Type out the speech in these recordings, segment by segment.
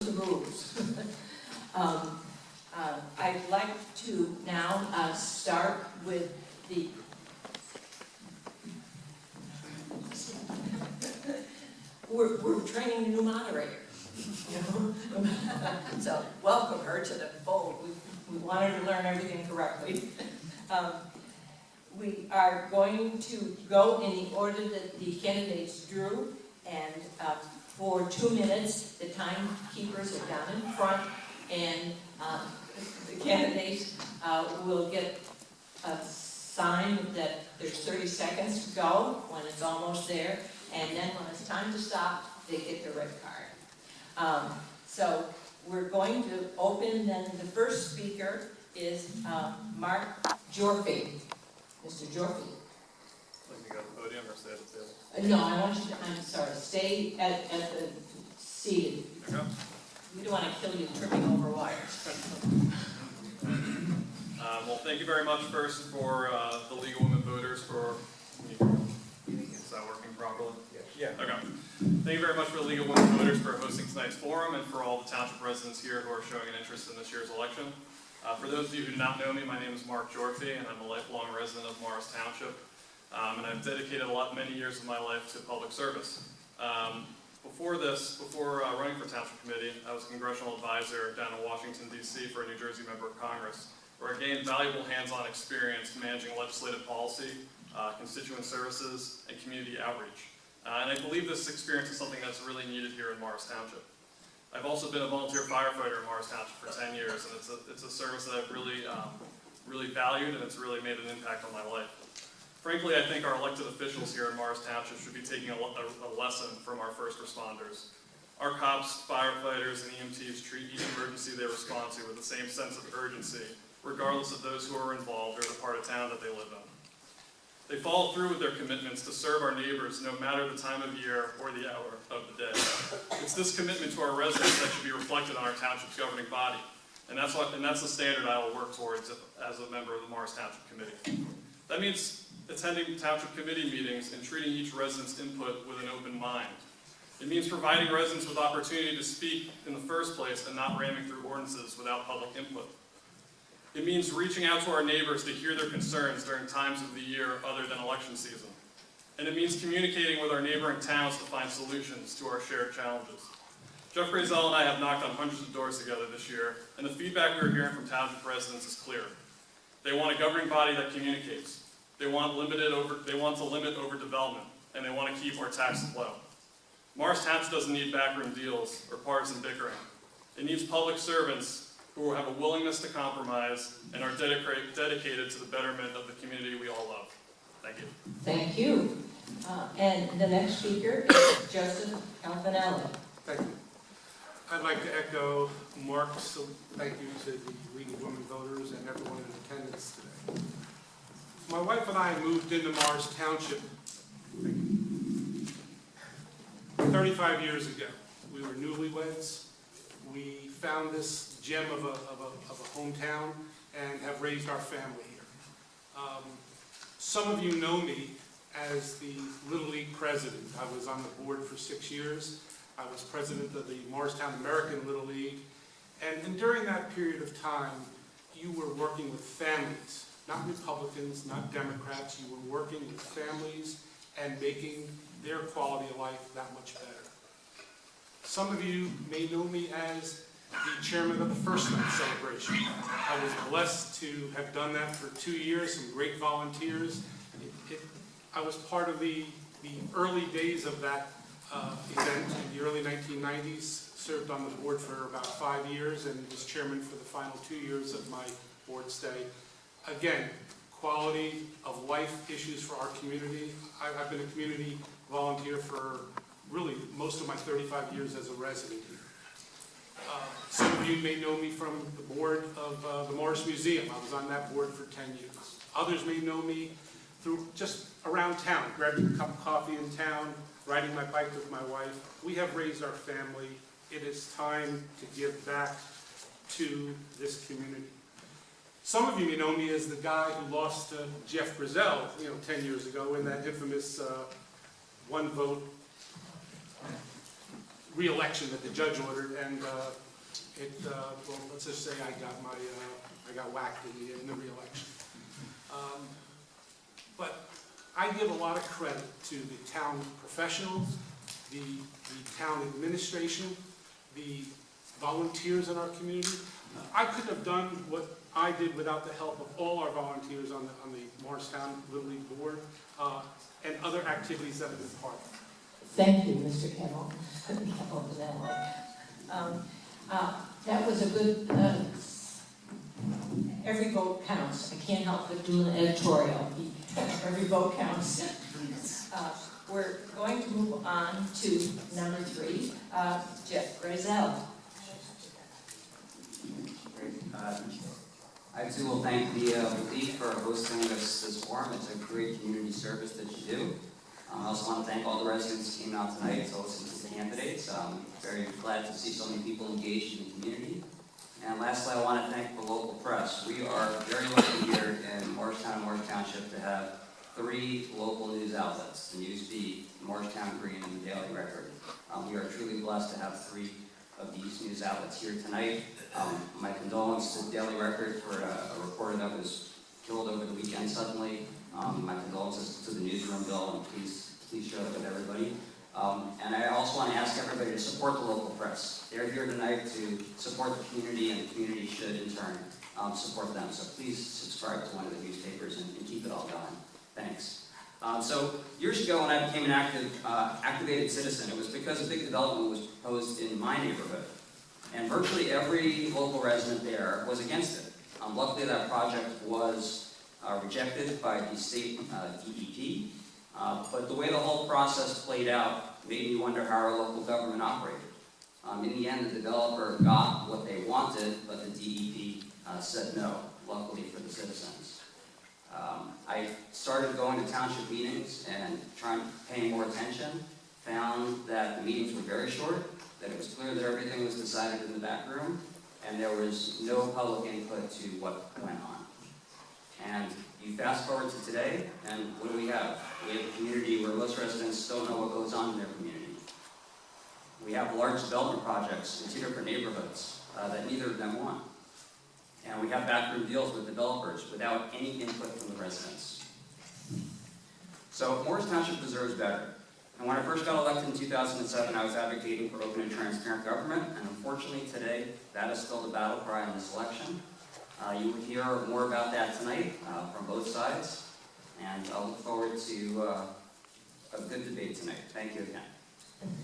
the rules. I'd like to now start with the we're training a new moderator, you know? So welcome her to the fold. We want her to learn everything correctly. We are going to go in the order that the candidates drew, and for 2 minutes, the timekeepers are down in front, and the candidates will get a sign that there's 30 seconds to go when it's almost there, and then when it's time to stop, they get the red card. So we're going to open, then the first speaker is Mark Gyorfy. Mr. Gyorfy. Let me go to the podium or stay at the table? No, I want you to, I'm sorry, stay at the seated. Okay. We don't want to kill you tripping over wires. Well, thank you very much first for the League of Women Voters for, is that working properly? Yeah. Okay. Thank you very much for the League of Women Voters for hosting tonight's forum and for all the township residents here who are showing an interest in this year's election. For those of you who do not know me, my name is Mark Gyorfy, and I'm a lifelong resident of Morris Township. And I've dedicated many years of my life to public service. Before running for Township Committee, I was a congressional advisor down in Washington, D.C. for a New Jersey member of Congress, where I gained valuable hands-on experience managing legislative policy, constituent services, and community outreach. And I believe this experience is something that's really needed here in Morris Township. I've also been a volunteer firefighter in Morris Township for 10 years, and it's a service that I've really valued, and it's really made an impact on my life. Frankly, I think our elected officials here in Morris Township should be taking a lesson from our first responders. Our cops, firefighters, and EMTs treat each emergency they respond to with the same sense of urgency, regardless of those who are involved or the part of town that they live in. They follow through with their commitments to serve our neighbors no matter the time of year or the hour of the day. It's this commitment to our residents that should be reflected on our township's governing body, and that's the standard I will work towards as a member of the Morris Township Committee. That means attending township committee meetings and treating each resident's input with an open mind. It means providing residents with opportunity to speak in the first place and not ramming through ordinances without public input. It means reaching out to our neighbors to hear their concerns during times of the year other than election season. And it means communicating with our neighboring towns to find solutions to our shared challenges. Jeff Grayzel and I have knocked on hundreds of doors together this year, and the feedback we're hearing from township residents is clear. They want a governing body that communicates. They want to limit overdevelopment, and they want to keep our taxes low. Morris Township doesn't need backroom deals or partisan bickering. It needs public servants who have a willingness to compromise and are dedicated to the betterment of the community we all love. Thank you. Thank you. And the next speaker is Joseph Calvanelli. Thank you. I'd like to echo Mark's thank you to the League of Women Voters and everyone in attendance today. My wife and I moved into Morris Township 35 years ago. We were newlyweds. We found this gem of a hometown and have raised our family here. Some of you know me as the Little League president. I was on the board for 6 years. I was president of the Morristown American Little League. And during that period of time, you were working with families, not Republicans, not Democrats. You were working with families and making their quality of life that much better. Some of you may know me as the chairman of the First Night Celebration. I was blessed to have done that for 2 years, some great volunteers. I was part of the early days of that event in the early 1990s, served on the board for about 5 years and was chairman for the final 2 years of my board stay. Again, quality of life issues for our community. I've been a community volunteer for really most of my 35 years as a resident here. Some of you may know me from the board of the Morris Museum. I was on that board for 10 years. Others may know me through just around town, grabbing a cup of coffee in town, riding my bike with my wife. We have raised our family. It is time to give back to this community. Some of you may know me as the guy who lost to Jeff Grayzel, 10 years ago in that infamous one vote re-election that the judge ordered, and well, let's just say I got whacked in the re-election. But I give a lot of credit to the town professionals, the town administration, the volunteers in our community. I couldn't have done what I did without the help of all our volunteers on the Morristown Little League Board and other activities that have been part of. Thank you, Mr. Calvanelli. That was a good, every vote counts. I can't help but do an editorial. Every vote counts. We're going to move on to number 3, Grayzel. I too will thank the league for hosting this forum. It's a great community service that you do. I also want to thank all the residents who came out tonight to listen to the candidates. I'm very glad to see so many people engaged in the community. And lastly, I want to thank the local press. We are very lucky here in Morristown and Morris Township to have 3 local news outlets, the News Beat, Morristown Green, and the Daily Record. We are truly blessed to have 3 of these news outlets here tonight. My condolences to the Daily Record for a reporter that was killed over the weekend suddenly. My condolences to the newsroom bill, and please share that with everybody. And I also want to ask everybody to support the local press. They're here tonight to support the community, and the community should, in turn, support them. So please subscribe to one of the newspapers and keep it all going. Thanks. So years ago when I became an activated citizen, it was because a big development was proposed in my neighborhood. And virtually every local resident there was against it. Luckily that project was rejected by the state DEP. But the way the whole process played out made me wonder how our local government operated. In the end, the developer got what they wanted, but the DEP said no, luckily for the citizens. I started going to township meetings and paying more attention, found that the meetings were very short, that it was clear that everything was decided in the back room, and there was no public input to what went on. And you fast forward to today, and what do we have? We have a community where most residents don't know what goes on in their community. We have large development projects in 2 different neighborhoods that neither of them want. And we have backroom deals with developers without any input from the residents. So Morris Township deserves better. And when I first got elected in 2007, I was advocating for open and transparent government, and unfortunately today, that is still the battle cry in this election. You will hear more about that tonight from both sides, and I'll look forward to a good debate tonight. Thank you again.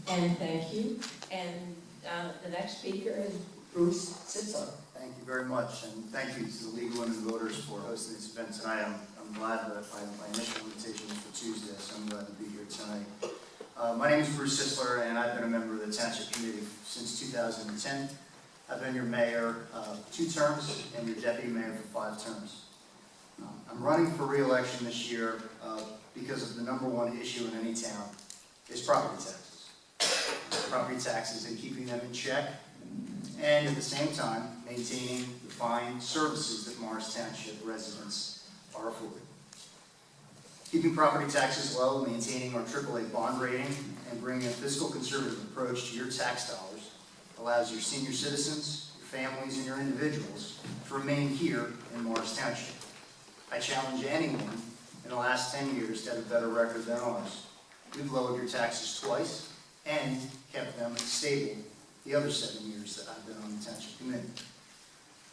And thank you. And the next speaker is Bruce Sisler. Thank you very much, and thank you to the League of Women Voters for hosting this event tonight. I'm glad that my initial invitation was for Tuesday, so I'm glad to be here tonight. My name is Bruce Sisler, and I've been a member of the Township Committee since 2010. I've been your mayor 2 terms and your deputy mayor for 5 terms. I'm running for re-election this year because of the #1 issue in any town is property taxes. Property taxes and keeping them in check, and at the same time maintaining the fine services that Morris Township residents are afforded. Keeping property taxes low, maintaining our AAA bond rating, and bringing a fiscal conservative approach to your tax dollars allows your senior citizens, your families, and your individuals to remain here in Morris Township. I challenge anyone in the last 10 years to have a better record than ours. We've lowered your taxes twice and kept them stable the other 7 years that I've been on the Township Committee.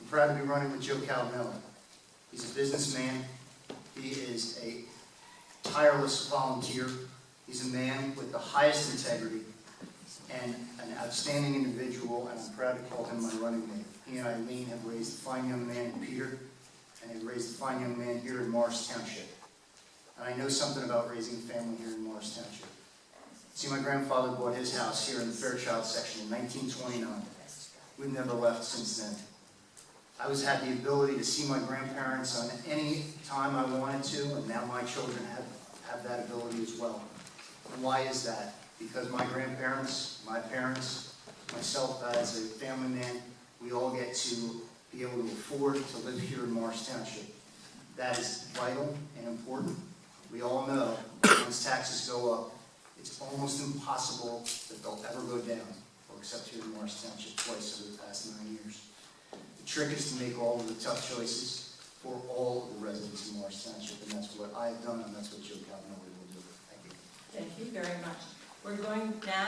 I'm proud to be running with Joe Calvanelli. He's a businessman. He is a tireless volunteer. He's a man with the highest integrity and an outstanding individual, and I'm proud to call him my running mate. He and Eileen have raised a fine young man in Peter, and they've raised a fine young man here in Morris Township. And I know something about raising a family here in Morris Township. See, my grandfather bought his house here in the Fairchild section in 1929. We've never left since then. I had the ability to see my grandparents on any time I wanted to, and now my children have that ability as well. And why is that? Because my grandparents, my parents, myself as a family man, we all get to be able to afford to live here in Morris Township. That is vital and important. We all know that once taxes go up, it's almost impossible that they'll ever go down. except here in Morris Township twice over the past 9 years. The trick is to make all of the tough choices for all of the residents in Morris Township, and that's what I've done, and that's what Joe Calvanelli will do. Thank you. Thank you very much. We're going now